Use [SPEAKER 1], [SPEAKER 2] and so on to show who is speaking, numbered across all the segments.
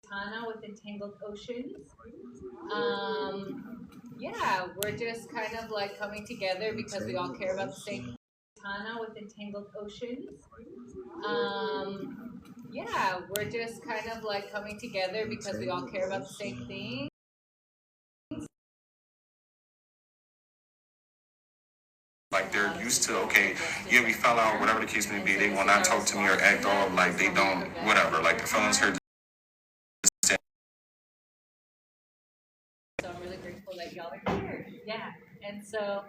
[SPEAKER 1] Tana with Entangled Oceans. Yeah, we're just kind of like coming together because we all care about the same. Tana with Entangled Oceans. Yeah, we're just kind of like coming together because we all care about the same thing.
[SPEAKER 2] Like they're used to, okay, yeah, we fell out, whatever the case may be, they will not talk to me or act all like they don't, whatever, like the feelings hurt.
[SPEAKER 1] So I'm really grateful that y'all are here. Yeah, and so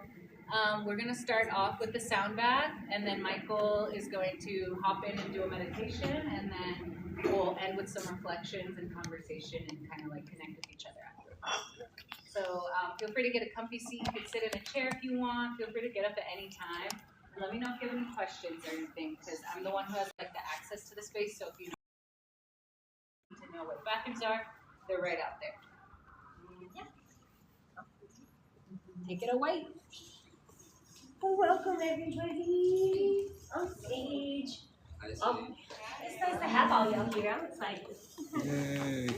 [SPEAKER 1] we're gonna start off with the sound bath, and then Michael is going to hop in and do a meditation, and then we'll end with some reflections and conversation and kind of like connect with each other afterwards. So feel free to get a comfy seat. You can sit in a chair if you want. Feel free to get up at any time. And let me know if you have any questions or anything, because I'm the one who has like the access to the space. So if you need to know where the bathrooms are, they're right out there. Yeah. Take it away.
[SPEAKER 3] Well, welcome everybody on stage. It's nice to have all y'all here. I'm excited.
[SPEAKER 4] Yay.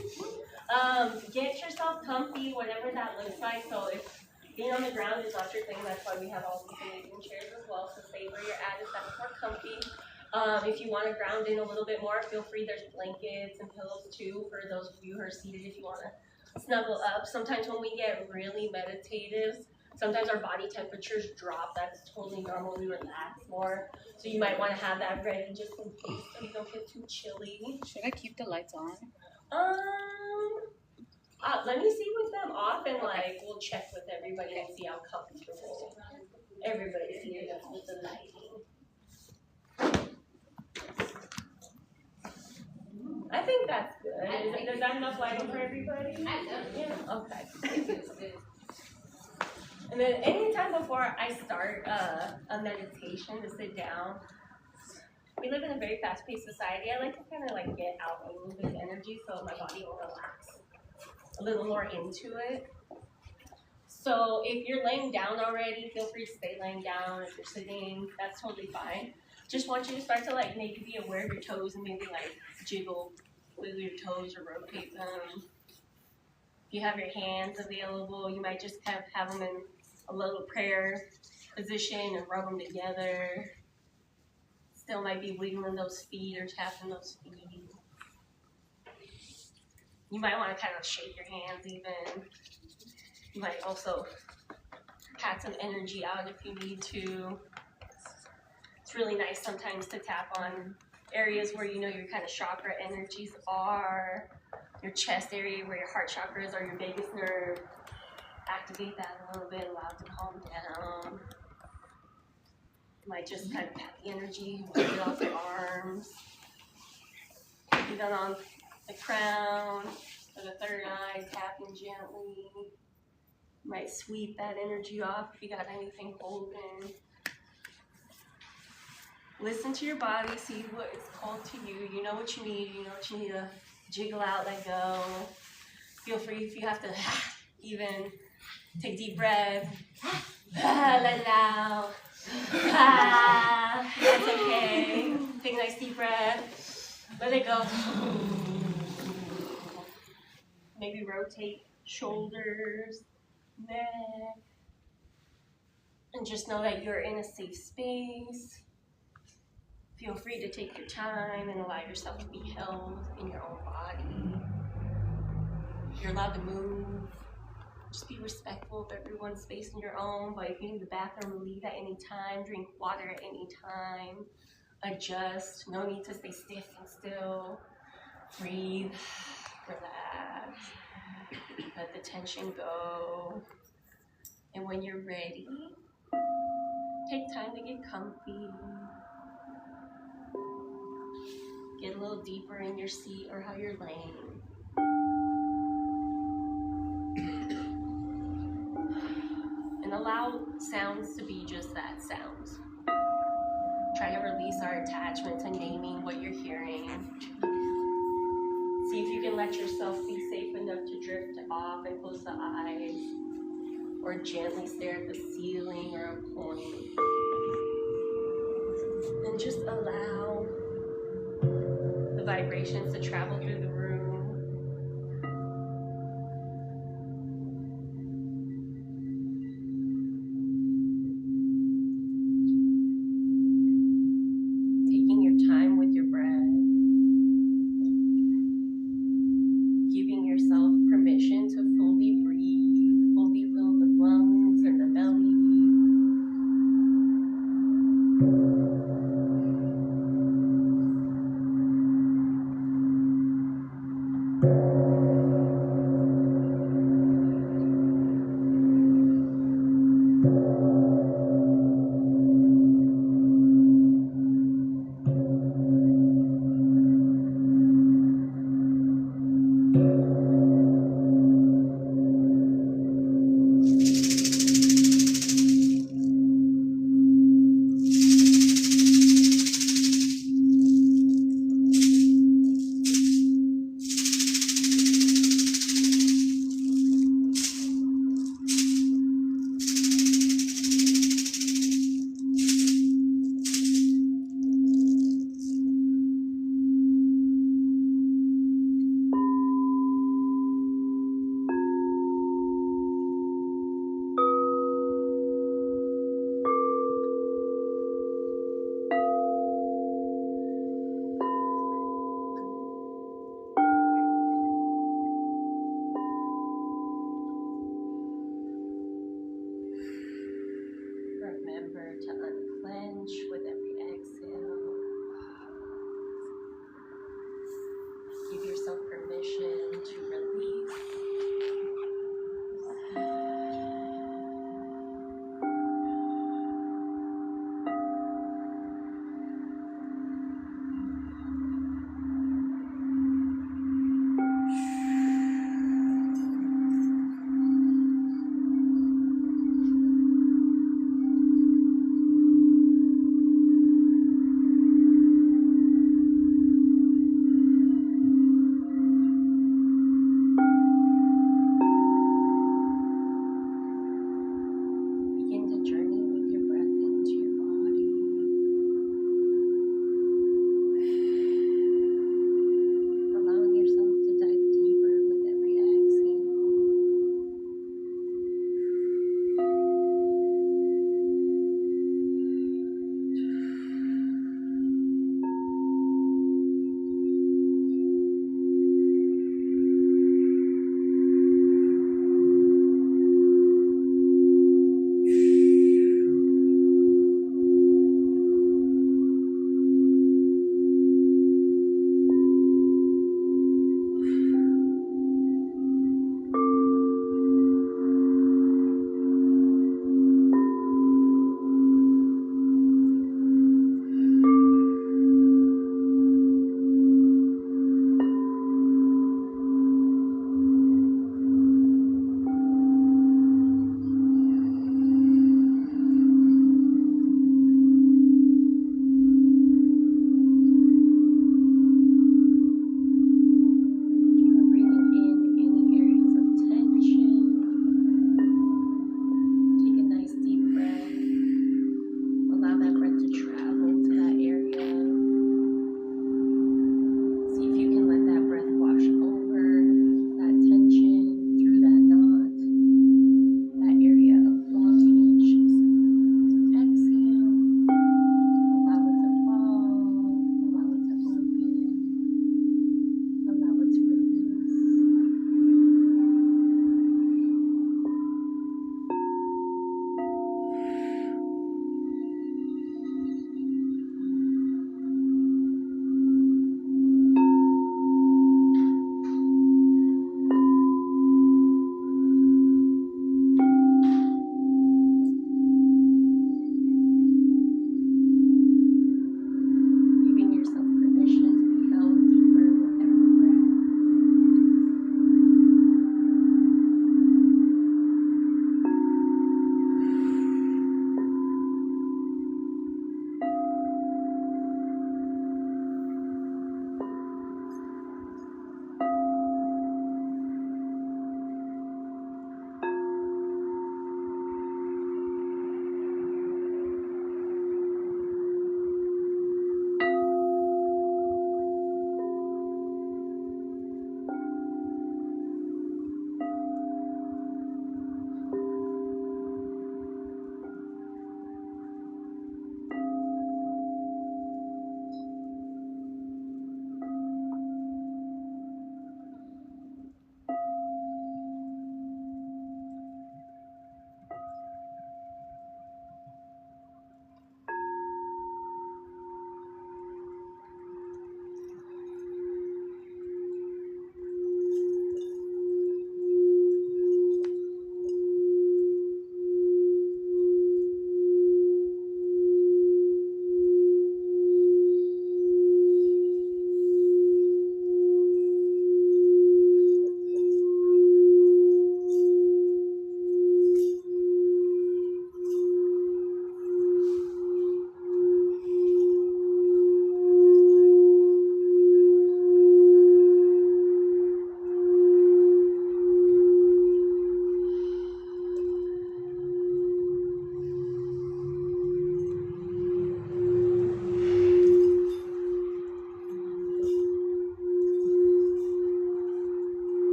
[SPEAKER 3] Get yourself comfy, whatever that looks like. So if being on the ground is not your thing, that's why we have all these amazing chairs as well. So stay where you're at if that's more comfy. If you want to ground in a little bit more, feel free. There's blankets and pillows too for those of you who are seated if you want to snuggle up. Sometimes when we get really meditative, sometimes our body temperatures drop. That's totally normal. We relax more. So you might want to have that ready just in case so you don't get too chilly.
[SPEAKER 1] Should I keep the lights on?
[SPEAKER 3] Let me see with them off and like we'll check with everybody and see how comfortable everybody is with the lighting. I think that's good. Is that enough lighting for everybody? Yeah. Okay. And then anytime before I start a meditation to sit down, we live in a very fast-paced society. I like to kind of like get out a little bit of energy so my body will relax a little more into it. So if you're laying down already, feel free to stay laying down. If you're sitting, that's totally fine. Just want you to start to like maybe be aware of your toes and maybe like wiggle your toes or rotate them. If you have your hands available, you might just kind of have them in a little prayer position and rub them together. Still might be wiggling those feet or tapping those feet. You might want to kind of shake your hands even. You might also pat some energy out if you need to. It's really nice sometimes to tap on areas where you know your kind of chakra energies are. Your chest area where your heart chakra is or your vagus nerve. Activate that a little bit, allow it to calm down. You might just kind of pat the energy, wipe it off your arms. Even on the crown or the third eye, tapping gently. You might sweep that energy off if you got anything holding. Listen to your body, see what it's called to you. You know what you need. You know what you need to jiggle out, let go. Feel free if you have to even take deep breath. Let it out. That's okay. Take a nice deep breath. Let it go. Maybe rotate shoulders, neck. And just know that you're in a safe space. Feel free to take your time and allow yourself to be held in your own body. You're allowed to move. Just be respectful of everyone's space in your own, but if you need the bathroom, leave at any time. Drink water at any time. Adjust. No need to stay stiff and still. Breathe. Relax. Let the tension go. And when you're ready, take time to get comfy. Get a little deeper in your seat or how you're laying. And allow sounds to be just that, sounds. Try to release our attachment to naming what you're hearing. See if you can let yourself be safe enough to drift off and close the eyes. Or gently stare at the ceiling or a point. And just allow the vibrations to travel through the room.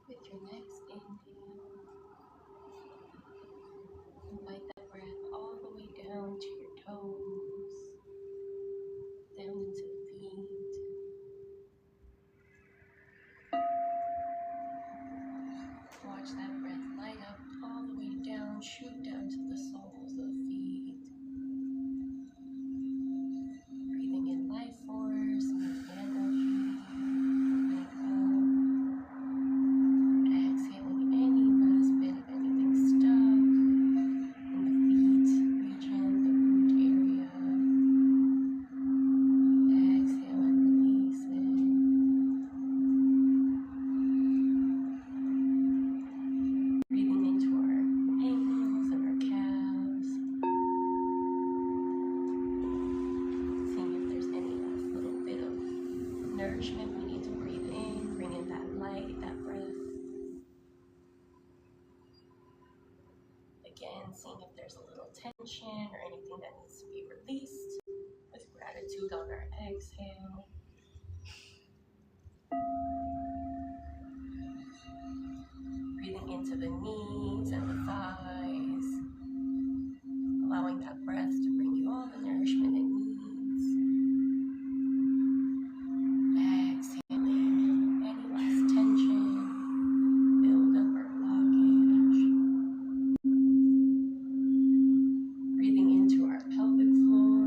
[SPEAKER 3] With your next inhale, invite that breath all the way down to your toes, down into the feet. Watch that breath light up all the way down, shoot down to the soles of the feet. Breathing in life force, new energy. Exhaling any last bit of anything stuck in the feet region, the root area. Exhale and release it. Breathing into our ankles and our calves. Seeing if there's any last little bit of nourishment we need to breathe in, bring in that light, that breath. Again, seeing if there's a little tension or anything that needs to be released with gratitude on our exhale. Breathing into the knees and the thighs, allowing that breath to bring you all the nourishment it needs. Exhaling any last tension, build-up or blockage. Breathing into our pelvic floor,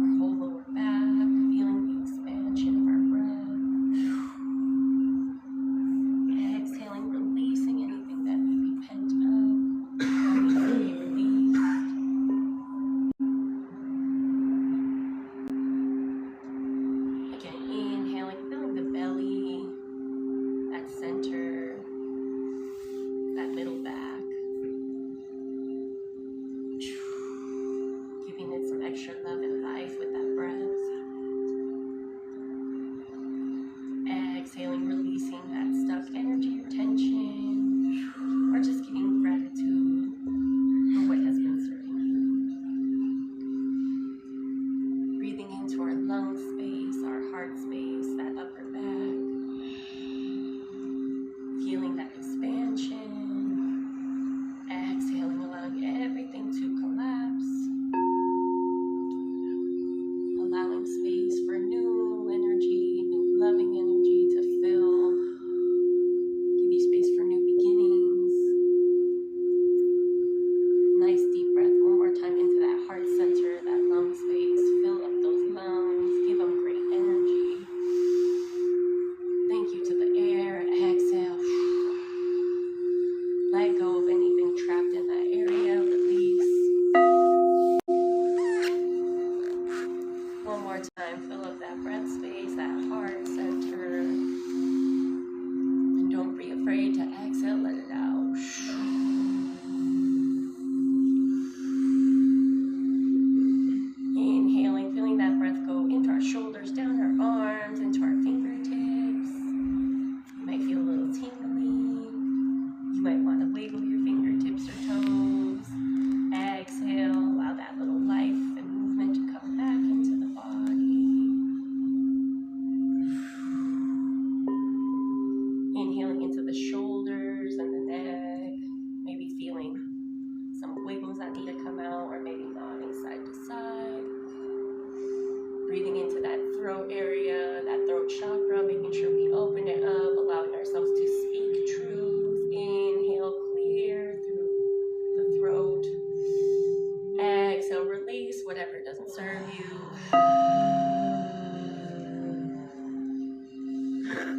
[SPEAKER 3] our whole lower back, feeling the expansion of our breath. Exhaling,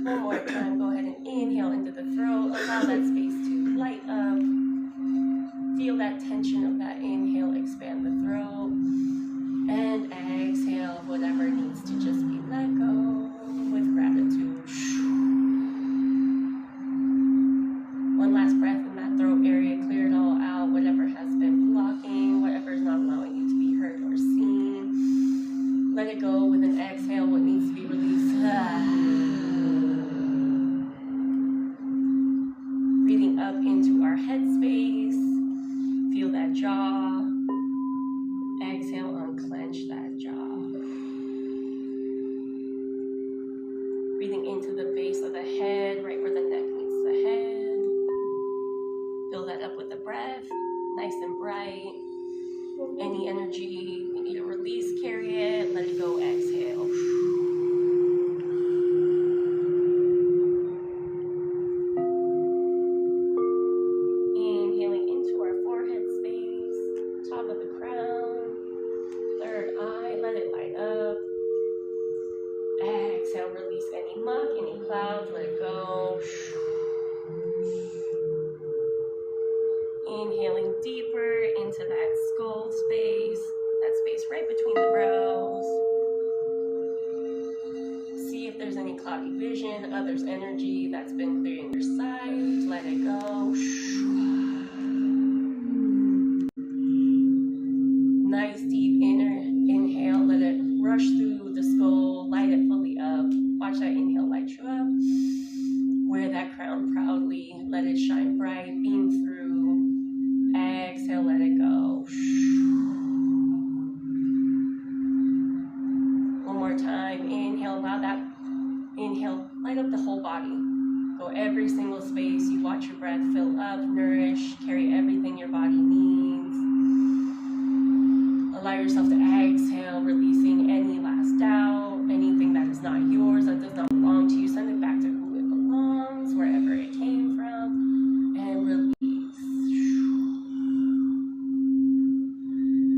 [SPEAKER 3] One more time, go ahead and inhale into the throat. Allow that space to light up. Feel that tension of that inhale, expand the throat. And exhale, whatever needs to just be let go with gratitude. One last breath in that throat area, clear it all out, whatever has been blocking, whatever is not allowing you to be heard or seen. Let it go with an exhale, what needs to be released. Breathing up into our head space. Feel that jaw. Exhale, unclench that jaw. Breathing into the base of the head, right where the neck meets the head. Fill that up with the breath, nice and bright. Any energy you need to release, carry it, let it go, exhale. Inhaling into our forehead space, top of the crown, third eye, let it light up. Exhale, release any muck, any clouds, let it go. Inhaling deeper into that skull space, that space right between the brows. See if there's any cloudy vision, others' energy that's been clearing your sight, let it go. Nice deep inhale, let it rush through the skull, light it fully up. Watch that inhale light you up. Wear that crown proudly, let it shine bright, beam through. Exhale, let it go. One more time, inhale, allow that inhale, light up the whole body. Go every single space, you watch your breath fill up, nourish, carry everything your body needs. Allow yourself to exhale, releasing any last doubt, anything that is not yours, that does not belong to you. Send it back to who it belongs, wherever it came from, and release.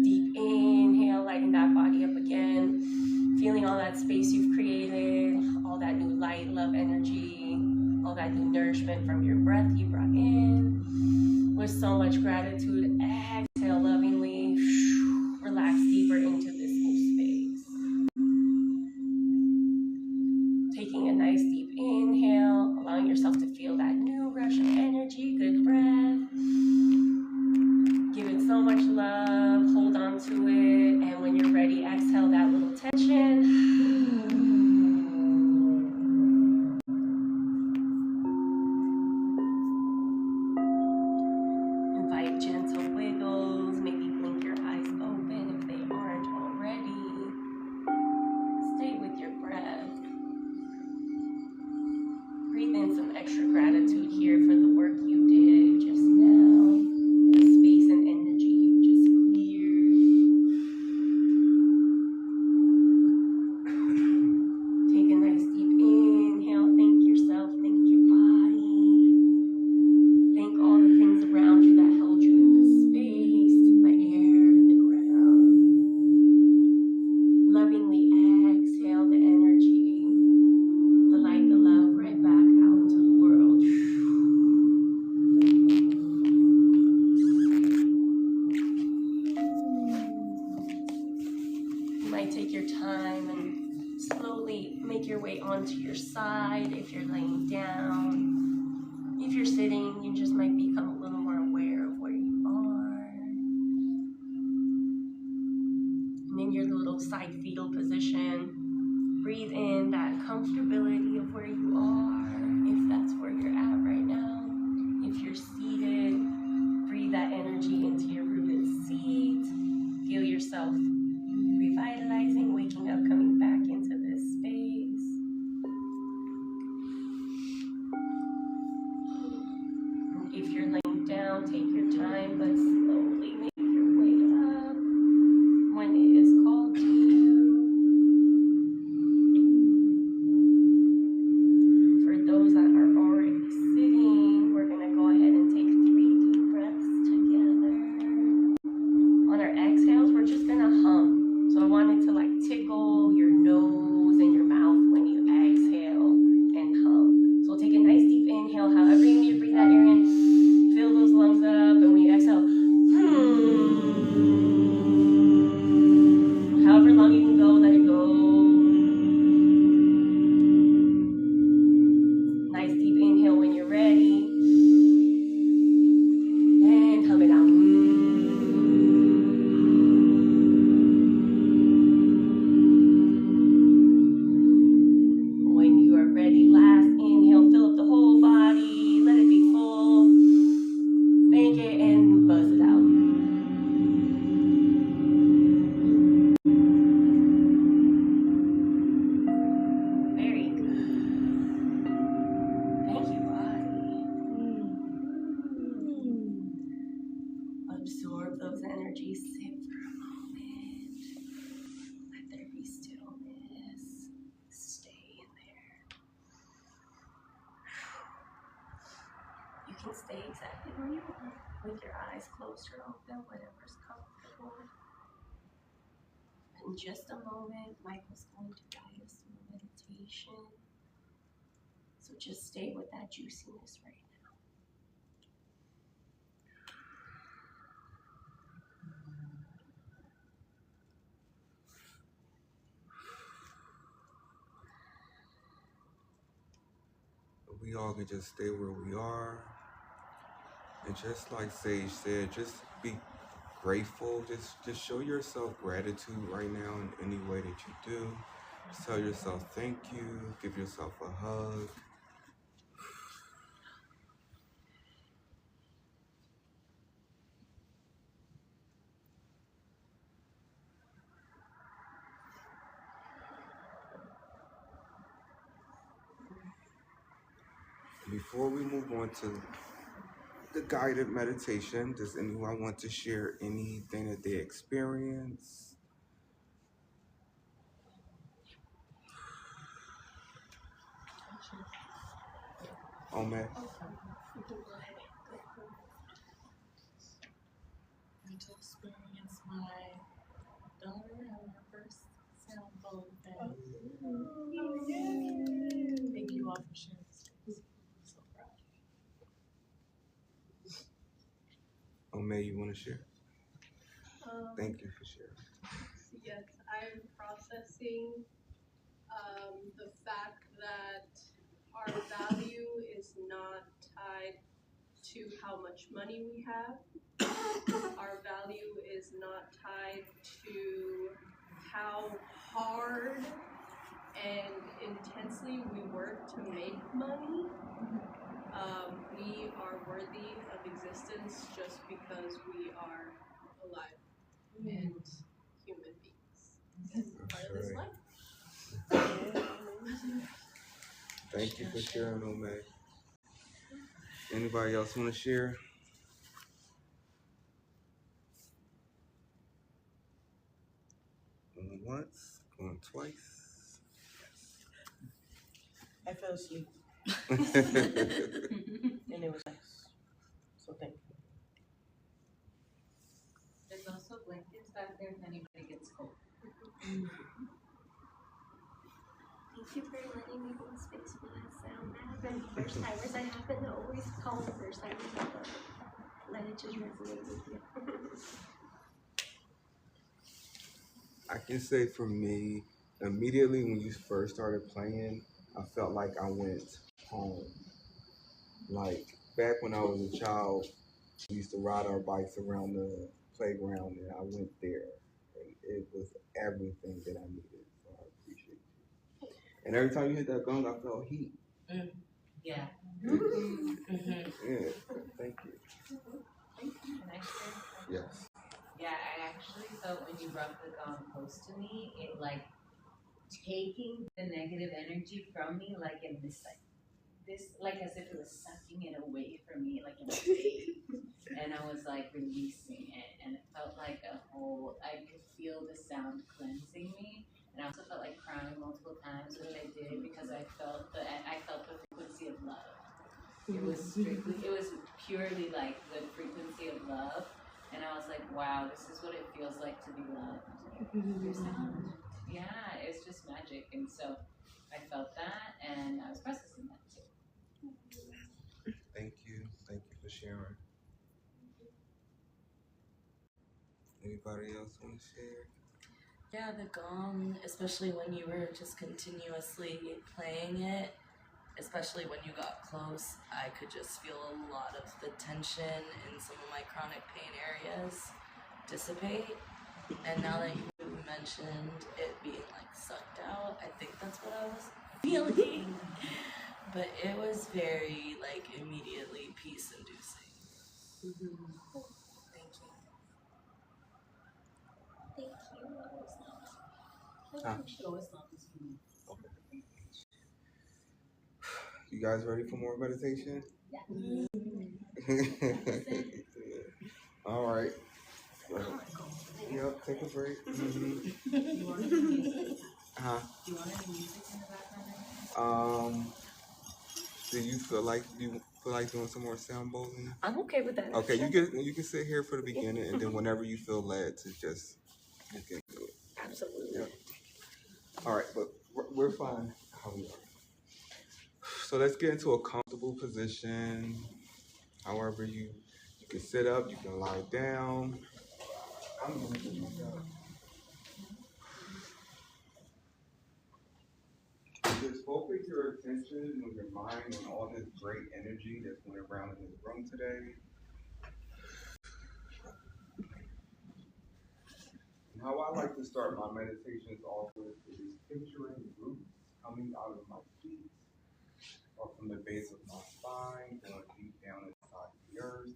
[SPEAKER 3] Deep inhale, lighting that body up again, feeling all that space you've created, all that new light, love, energy, all that new nourishment from your breath you brought in. With so much gratitude, exhale lovingly. Relax deeper into this new space. Taking a nice deep inhale, allowing yourself to feel that new rush of energy, good breath. Give it so much love, hold on to it, and when you're ready, exhale that little tension. Invite gentle wiggles, maybe blink your eyes open if they aren't already. Stay with your breath. Breathe in some extra gratitude here for the work you did just now, the space and energy you just cleared. Take a nice deep inhale. Thank yourself. Thank your body. Thank all the things around you that held you in this space, the air, the ground. Lovingly exhale the energy, the light, the love right back out to the world. You might take your time and slowly make your way onto your side if you're laying down. If you're sitting, you just might become a little more aware of where you are. And in your little side fetal position, breathe in that comfortability of where you are, if that's where you're at right now. If you're seated, breathe that energy into your rooted seat. Feel yourself revitalizing, waking up, coming back into this space. If you're laying down, take your time, but slowly make your way up when it is called to you. can stay exactly where you are with your eyes closed or open, whatever's comfortable. In just a moment, Michael's going to guide us through a meditation. So just stay with that juiciness right now.
[SPEAKER 4] We all can just stay where we are. And just like Sage said, just be grateful. Just show yourself gratitude right now in any way that you do. Just tell yourself thank you. Give yourself a hug. Before we move on to the guided meditation, does anyone want to share anything that they experience? Oh man.
[SPEAKER 1] And to experience my daughter having her first sound bowl bed. Thank you all for sharing this space. I'm so proud.
[SPEAKER 4] Oh man, you want to share? Thank you for sharing.
[SPEAKER 5] Yes, I'm processing the fact that our value is not tied to how much money we have. Our value is not tied to how hard and intensely we work to make money. We are worthy of existence just because we are alive and human beings. And part of this life.
[SPEAKER 4] Thank you for sharing, Omeg. Anybody else want to share? Going once, going twice.
[SPEAKER 6] I fell asleep. And it was nice. So thank you.
[SPEAKER 1] There's also blankets back there if anybody gets cold.
[SPEAKER 3] Thank you for letting me hold space for that sound. That happened first timers. I happen to always call the first time let it just resonate with you.
[SPEAKER 4] I can say for me, immediately when you first started playing, I felt like I went home. Like back when I was a child, we used to ride our bikes around the playground and I went there. And it was everything that I needed. So I appreciate you. And every time you hit that gong, I felt heat.
[SPEAKER 1] Yeah.
[SPEAKER 4] Yeah, thank you.
[SPEAKER 1] Can I share?
[SPEAKER 4] Yes.
[SPEAKER 1] Yeah, I actually felt when you brought the gong close to me, it like taking the negative energy from me, like in this, like as if it was sucking it away from me, like in a wave. And I was like releasing it, and it felt like a whole, I could feel the sound cleansing me. And I also felt like crying multiple times, which I did because I felt the frequency of love. It was purely like the frequency of love. And I was like, wow, this is what it feels like to be loved. Your sound. Yeah, it's just magic. And so I felt that, and I was processing that too.
[SPEAKER 4] Thank you. Thank you for sharing. Anybody else want to share?
[SPEAKER 6] Yeah, the gong, especially when you were just continuously playing it, especially when you got close, I could just feel a lot of the tension in some of my chronic pain areas dissipate. And now that you mentioned it being like sucked out, I think that's what I was feeling. But it was very like immediately peace inducing. Thank you.
[SPEAKER 3] Thank you.
[SPEAKER 1] You should always love this feeling.
[SPEAKER 4] Okay. You guys ready for more meditation?
[SPEAKER 1] Yeah.
[SPEAKER 4] All right. Yep, take a break. Mm-hmm.
[SPEAKER 1] You want any music?
[SPEAKER 4] Huh?
[SPEAKER 1] Do you want any music in the background?
[SPEAKER 4] Do you feel like you feel like doing some more sound bowling?
[SPEAKER 3] I'm okay with that.
[SPEAKER 4] Okay, you can sit here for the beginning, and then whenever you feel led to just get into it.
[SPEAKER 3] Absolutely.
[SPEAKER 4] Yeah. All right, but we're fine how we are. So let's get into a comfortable position. However you can sit up, you can lie down. I'm going to sit up. Just focus your attention and your mind on all this great energy that's going around in this room today. And how I like to start my meditations off with is picturing roots coming out of my feet or from the base of my spine, going deep down inside the earth.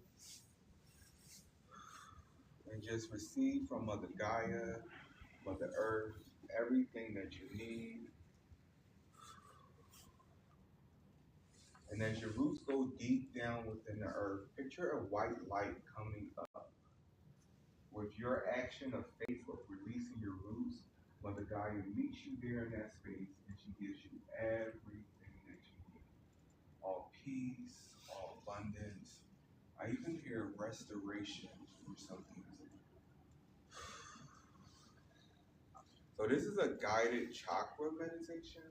[SPEAKER 4] And just receive from Mother Gaia, Mother Earth, everything that you need. And as your roots go deep down within the earth, picture a white light coming up. With your action of faith of releasing your roots, Mother Gaia meets you there in that space and she gives you everything that you need. All peace, all abundance. I even hear restoration or something. So this is a guided chakra meditation.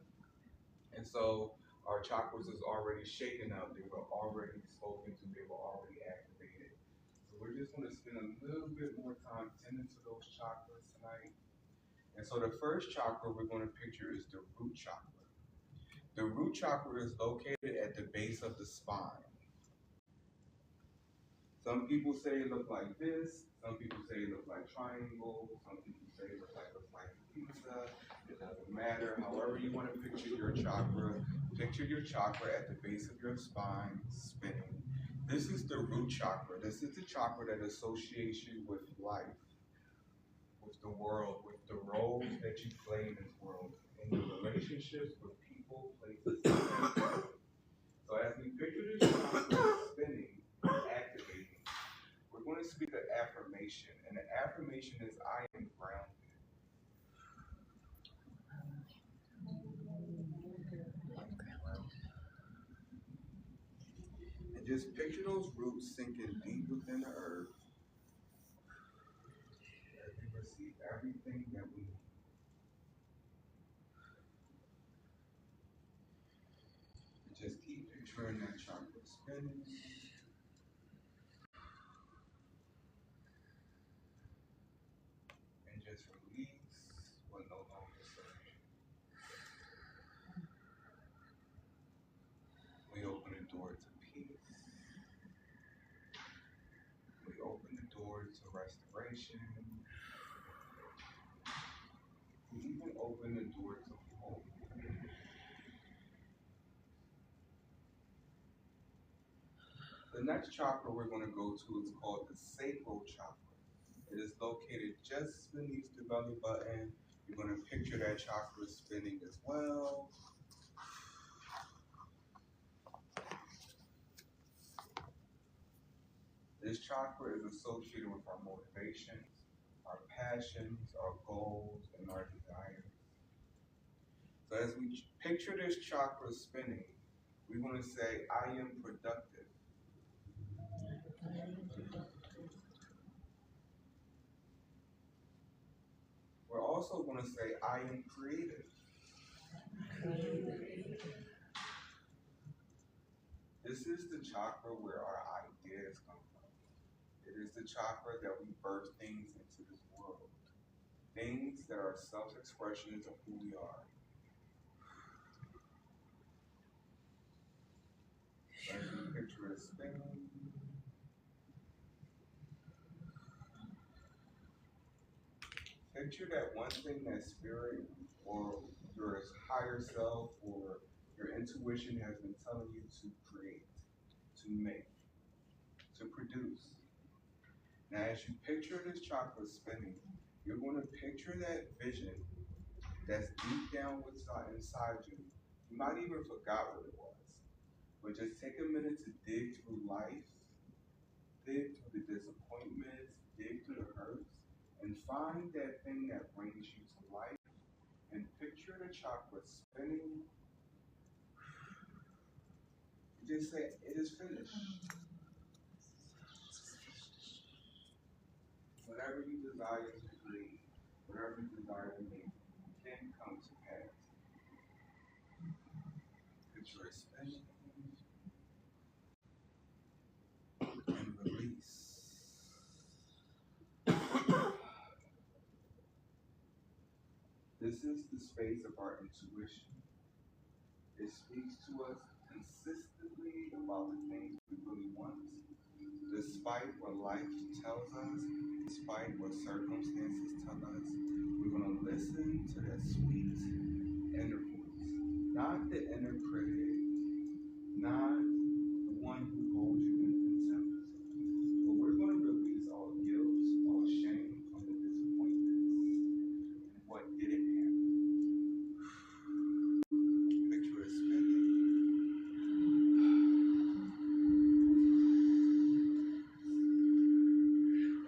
[SPEAKER 4] And so our chakras is already shaken up. They were already spoken to. They were already activated. So we're just going to spend a little bit more time tending to those chakras tonight. And so the first chakra we're going to picture is the root chakra. The root chakra is located at the base of the spine. Some people say it looks like this. Some people say it looks like triangle. Some people say it looks like a pizza. It doesn't matter. However you want to picture your chakra at the base of your spine spinning. This is the root chakra. This is the chakra that associates you with life, with the world, with the roles that you play in this world, in your relationships with people, places, and things. So as we picture this chakra spinning, activating, we're going to speak an affirmation, and the affirmation is, I am grounded. And just picture those roots sinking deep within the earth as we receive everything that we need. And just keep picturing that chakra spinning. And just release what no longer serves you. We open the door to peace. We open the door to restoration. We even open the door to hope. The next chakra we're going to go to is called the sacral chakra. It is located just beneath the belly button. You're going to picture that chakra spinning as well. This chakra is associated with our motivations, our passions, our goals, and our desires. So as we picture this chakra spinning, we want to say, I am productive. We're also going to say, I am creative. This is the chakra where our ideas come from. It is the chakra that we birth things into this world. Things that are self-expressions of who we are. As we picture it spinning, picture that one thing that spirit or your higher self or your intuition has been telling you to create, to make, to produce. Now, as you picture this chakra spinning, you're going to picture that vision that's deep down inside you. You might even forgot what it was, but just take a minute to dig through life, dig through the disappointments, dig through the hurts, and find that thing that brings you to life, and picture the chakra spinning. can say it is finished. Whatever you desire to create, whatever you desire to make, can come to pass. Picture is spinning and release. This is the space of our intuition. It speaks to us consistently about the things we really want, despite what life tells us, despite what circumstances tell us. We're going to listen to that sweet inner voice, not the inner critic, not the one who holds you in contempt, but we're going to release all guilt, all shame from the disappointments and what didn't happen. Picture is spinning.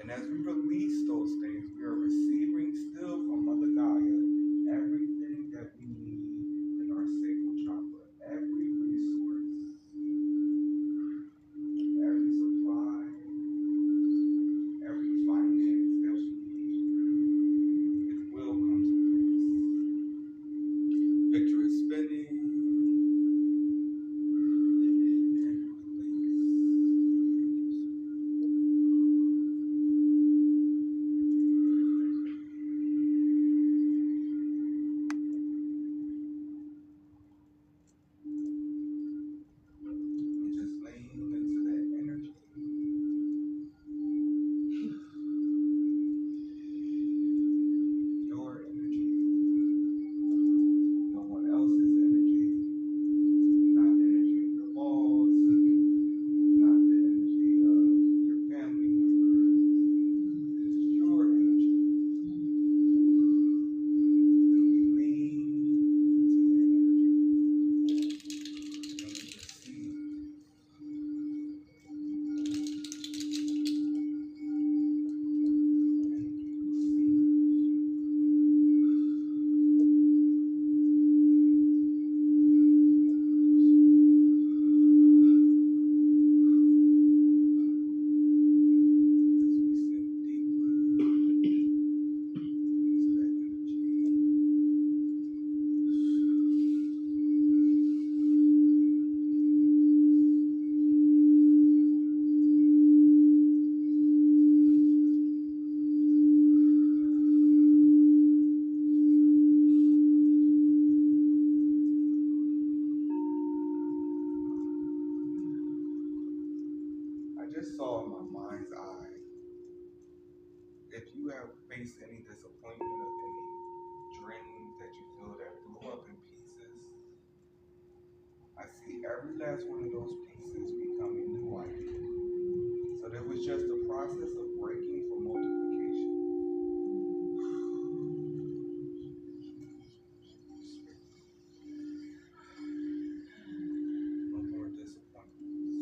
[SPEAKER 4] And as we release those things, we are receiving still from Mother Gaia everything that we need in our sacral chakra, every resource, every supply, every finance that we need. It will come to pass. Picture is spinning. Just saw in my mind's eye, if you have faced any disappointment of any dreams that you feel that blew up in pieces, I see every last one of those pieces becoming new ideas. So there was just a process of breaking for multiplication. No more disappointments.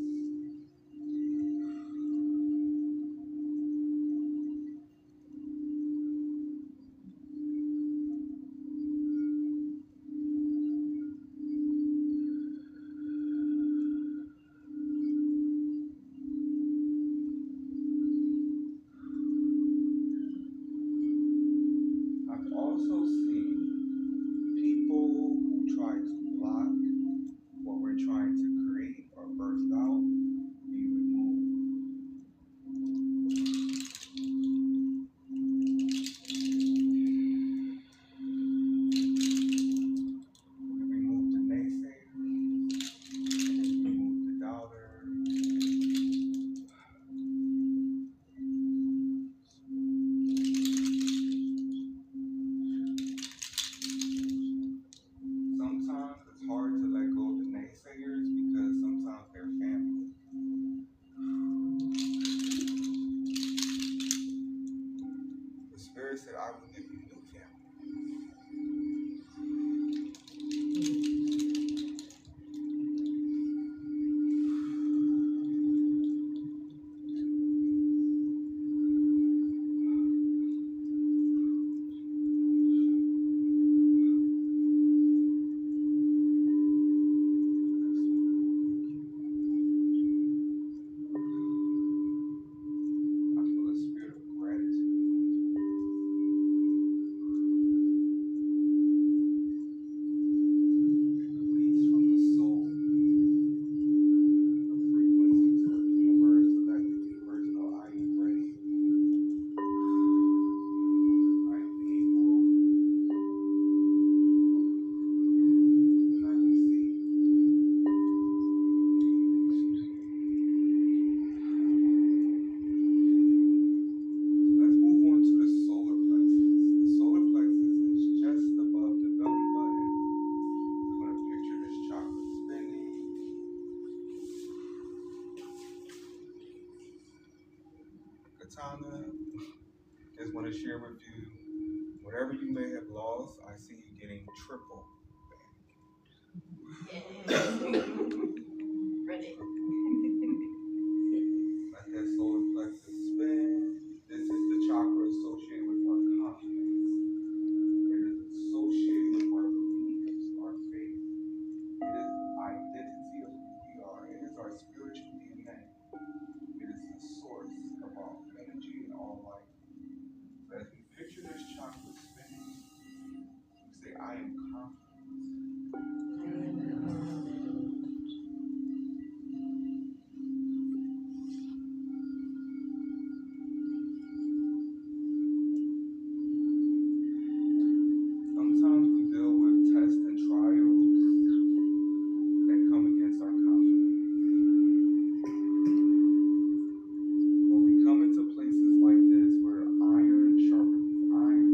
[SPEAKER 4] Katana, just want to share with you, whatever you may have lost, I see you getting triple
[SPEAKER 6] Ready.
[SPEAKER 4] Let that solar plexus spin. This is the chakra associated with our confidence. It is associated with our beliefs, our faith. It is the identity of who we are. It is our spiritual DNA. It is the source of all energy and all life. So as we picture this chakra spinning, we say, I am confident. Sometimes we deal with tests and trials that come against our confidence. When we come into places like this where iron sharpens iron,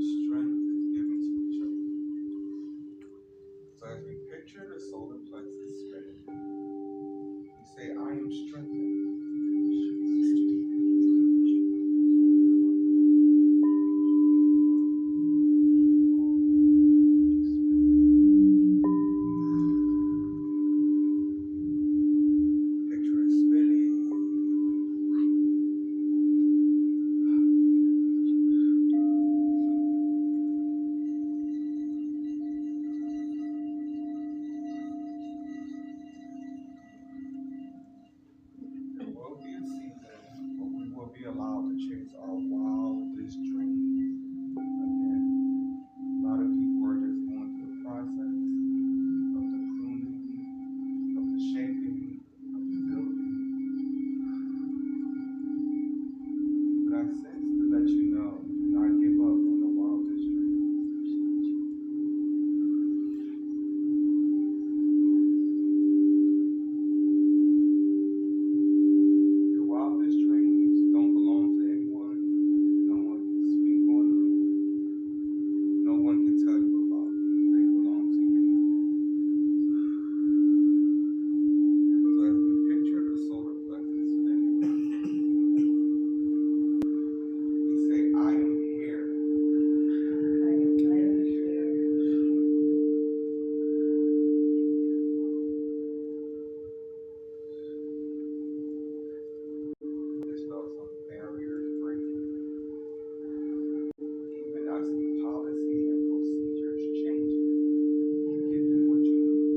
[SPEAKER 4] strength is given to each other. So as we picture the solar plexus spinning, we say, I am strengthened. Picture it spinning. There will be a season where we will be allowed to chase our wildest dreams. Again, a lot of people are just going through the process of the pruning, of the shaping, of the building. But I sense to let you know, do not give up on the wildest dreams. Your wildest dreams don't belong to anyone. No one can speak on them. No one can tell you about them. They belong to you. So as we picture the solar plexus spinning, we say, I am here. Just felt some barriers breaking. Even I see policy and procedures changing. Give you what you need.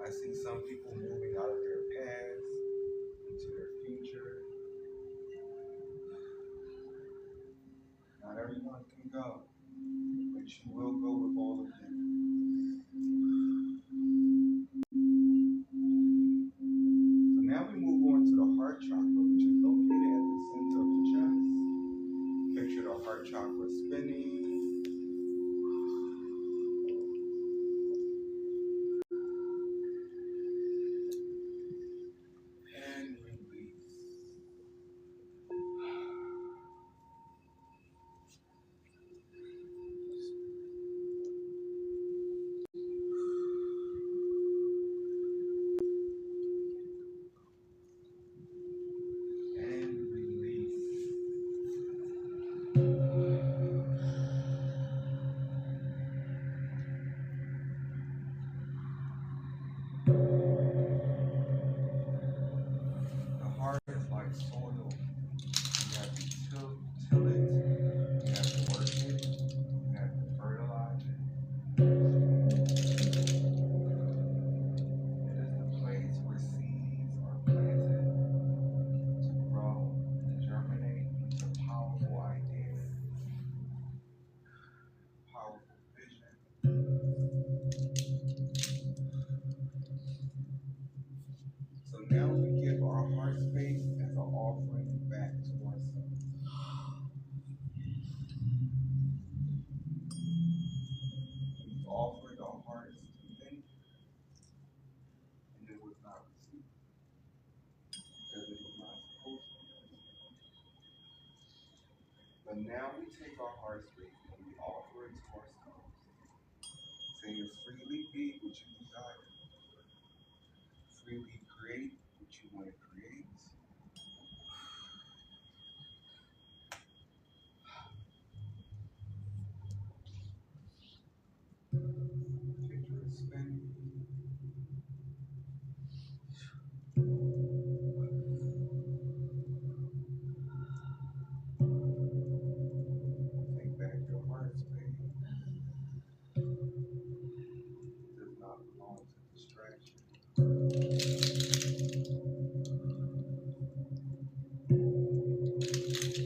[SPEAKER 4] I see some people moving out of their past into their future. Not everyone can go, but you will go with all of them. So now we move on to the heart chakra, which is located at the center of the chest. Picture the heart chakra spinning. offered our hearts to many, and it was not received because it was not supposed to be. But now we take our hearts with and we offer it to ourselves, saying, freely be what you desire, freely create what you want to create. Picture is spinning. Take back your heart space. It does not belong to distraction.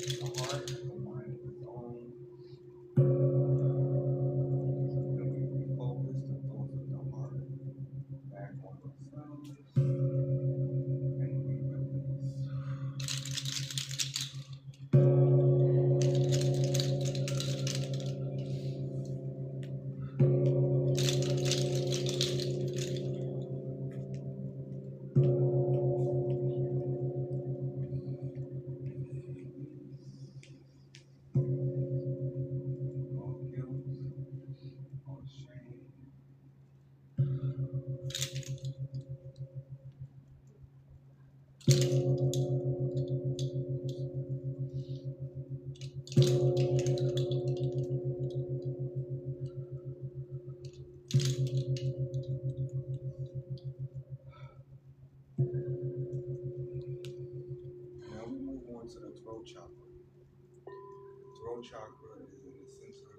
[SPEAKER 4] The heart is the mind of its own. And we refocus the thoughts of the heart back on ourselves. And we release. All guilt, all shame,